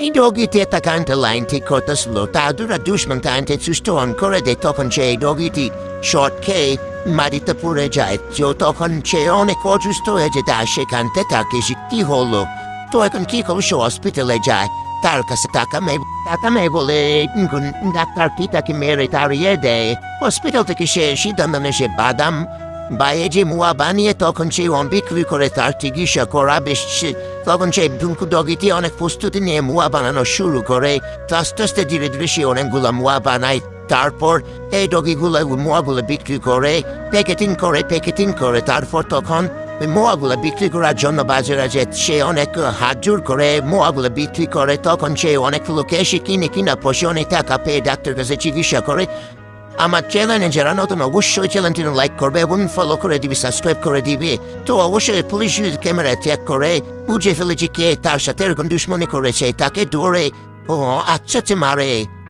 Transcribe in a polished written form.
এই ডগিটি একটা কারেন্টের লাইন ঠিক করতেছিল, তারা দুশ্মন কারেন্টে সুস্থ অন করে দেয়। তখন সেই ডগিটি শর্ট খেয়ে মাটিতে পড়ে যায়। তো তখন সে অনেক অসুস্থ হয়ে যেত, আর সেখান থেকে তাকে কি হলো, তো এখন কি করবো, সে হসপিটালে যায়। তার কাছে টাকা নেই বলে ডাক্তারটি তাকে মেরে তাড়িয়ে দেয়। হসপিটাল থেকে সে সিদ্ধান্ত নেয় সে বাদাম বা এই যে মুয়া বানিয়ে তখন সে বিক্রি করে তার চিকিৎসা করাবে। তখন সেই ডগিটি অনেক প্রস্তুতি নিয়ে মুয়া বানানো শুরু করে। আস্তে আস্তে ধীরে ধীরে সে অনেকগুলো মুয়া বানায়। তারপর এই ডগিগুলো মুয়াগুলো বিক্রি করে, প্যাকেটিং করে। তারপর তখন ওই মোয়াগুলো বিক্রি করার জন্য বাজারে যে সে অনেক হাত জোর করে মোয়াগুলো বিক্রি করে। তখন সে অনেক লোকে এসে কিনা পয়সা অনেক টাকা পেয়ে ডাক্তার কাছে চিকিৎসা করে। আমার চ্যানেলে যারা নতুন অবশ্যই চ্যানেলটি লাইক করবে এবং ফলো করে দিবি, সাবস্ক্রাইব করে দিবি। তো অবশ্যই পুলিশ ক্যামেরা চেক করে বুঝে ফেলেছি কে তার সাথে এরকম দুশ্মনী করেছে, তাকে ধরে ও আচ্ছা মারে।